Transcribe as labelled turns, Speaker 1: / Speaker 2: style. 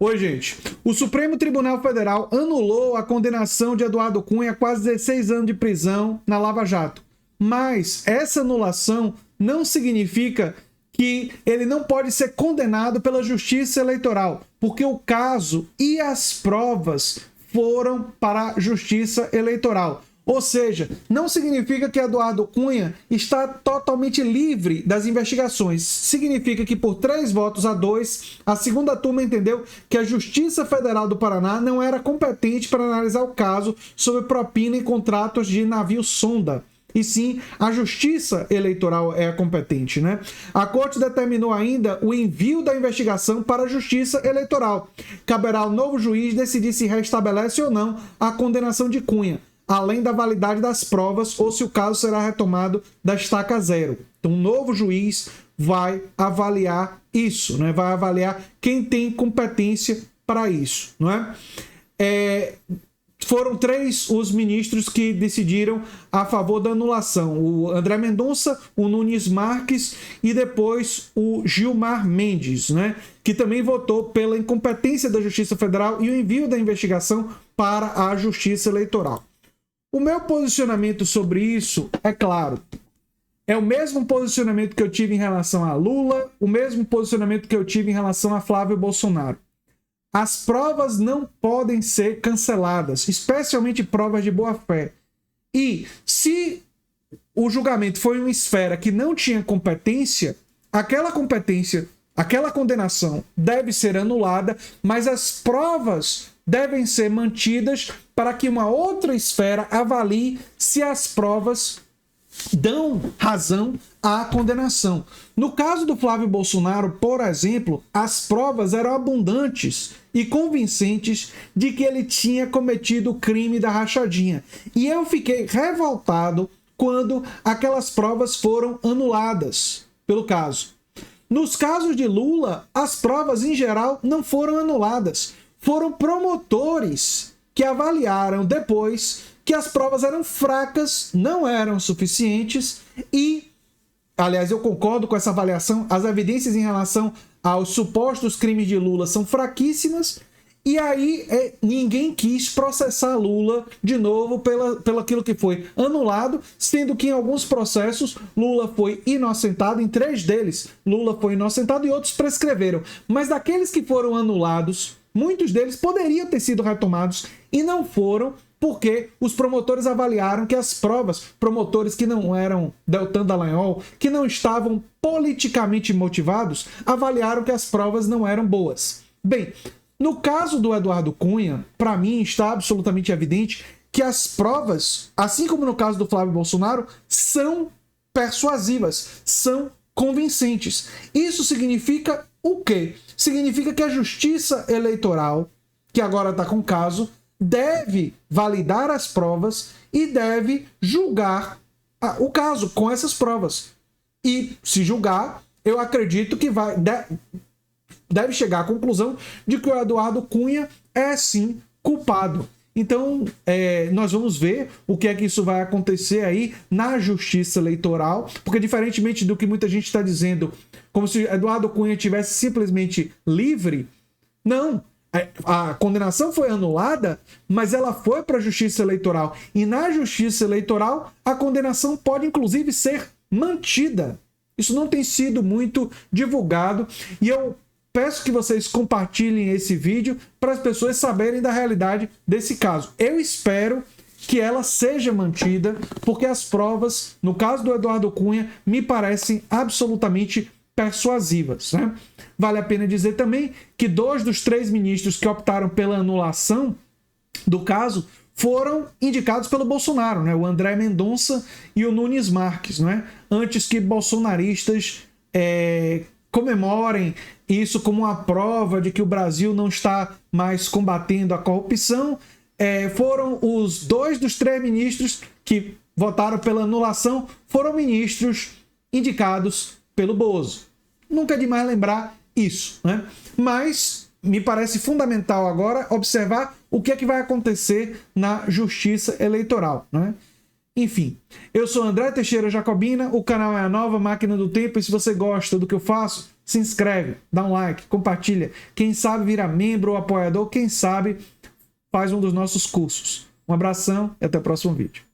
Speaker 1: Oi, gente. O Supremo Tribunal Federal anulou a condenação de Eduardo Cunha a quase 16 anos de prisão na Lava Jato. Mas essa anulação não significa que ele não pode ser condenado pela Justiça Eleitoral, porque o caso e as provas foram para a Justiça Eleitoral. Ou seja, não significa que Eduardo Cunha está totalmente livre das investigações. Significa que por 3 votos a 2, a segunda turma entendeu que a Justiça Federal do Paraná não era competente para analisar o caso sobre propina em contratos de navio sonda. E sim, a Justiça Eleitoral é a competente, né? A Corte determinou ainda o envio da investigação para a Justiça Eleitoral. Caberá ao novo juiz decidir se restabelece ou não a condenação de Cunha, além da validade das provas ou se o caso será retomado da estaca zero. Então, um novo juiz vai avaliar isso, né? Vai avaliar quem tem competência para isso, não é? Foram 3 os ministros que decidiram a favor da anulação. O André Mendonça, o Nunes Marques e depois o Gilmar Mendes, né? Que também votou pela incompetência da Justiça Federal e o envio da investigação para a Justiça Eleitoral. O meu posicionamento sobre isso é claro. É o mesmo posicionamento que eu tive em relação a Lula, o mesmo posicionamento que eu tive em relação a Flávio Bolsonaro. As provas não podem ser canceladas, especialmente provas de boa-fé. E se o julgamento foi uma esfera que não tinha competência, aquela condenação deve ser anulada, mas as provas devem ser mantidas para que uma outra esfera avalie se as provas dão razão à condenação. No caso do Flávio Bolsonaro, por exemplo, as provas eram abundantes e convincentes de que ele tinha cometido o crime da rachadinha. E eu fiquei revoltado quando aquelas provas foram anuladas pelo caso. Nos casos de Lula, as provas em geral não foram anuladas. Foram promotores que avaliaram depois que as provas eram fracas, não eram suficientes e, aliás, eu concordo com essa avaliação, as evidências em relação aos supostos crimes de Lula são fraquíssimas e aí ninguém quis processar Lula de novo pelo aquilo que foi anulado, sendo que em alguns processos Lula foi inocentado, em 3 deles Lula foi inocentado e outros prescreveram. Mas daqueles que foram anulados, muitos deles poderiam ter sido retomados e não foram, porque os promotores avaliaram que as provas, promotores que não eram Deltan Dallagnol, que não estavam politicamente motivados, avaliaram que as provas não eram boas. Bem, no caso do Eduardo Cunha, para mim está absolutamente evidente que as provas, assim como no caso do Flávio Bolsonaro, são persuasivas, são convincentes. Isso significa o quê? Significa que a Justiça Eleitoral, que agora está com o caso, deve validar as provas e deve julgar o caso com essas provas. E se julgar, eu acredito que deve chegar à conclusão de que o Eduardo Cunha é sim culpado. Então, nós vamos ver o que é que isso vai acontecer aí na Justiça Eleitoral, porque diferentemente do que muita gente está dizendo, como se Eduardo Cunha tivesse simplesmente livre, não. A condenação foi anulada, mas ela foi para a Justiça Eleitoral. E na Justiça Eleitoral, a condenação pode, inclusive, ser mantida. Isso não tem sido muito divulgado. E eu peço que vocês compartilhem esse vídeo para as pessoas saberem da realidade desse caso. Eu espero que ela seja mantida, porque as provas, no caso do Eduardo Cunha, me parecem absolutamente persuasivas, né? Vale a pena dizer também que 2 dos 3 ministros que optaram pela anulação do caso foram indicados pelo Bolsonaro, né? O André Mendonça e o Nunes Marques, né? Antes que bolsonaristas comemorem isso como uma prova de que o Brasil não está mais combatendo a corrupção, foram os 2 dos 3 ministros que votaram pela anulação, foram ministros indicados pelo Bozo. Nunca é demais lembrar isso, né? Mas me parece fundamental agora observar o que é que vai acontecer na Justiça Eleitoral, né? Enfim, eu sou André Teixeira Jacobina, o canal é a Nova Máquina do Tempo, e se você gosta do que eu faço, se inscreve, dá um like, compartilha. Quem sabe vira membro ou apoiador, quem sabe faz um dos nossos cursos. Um abração e até o próximo vídeo.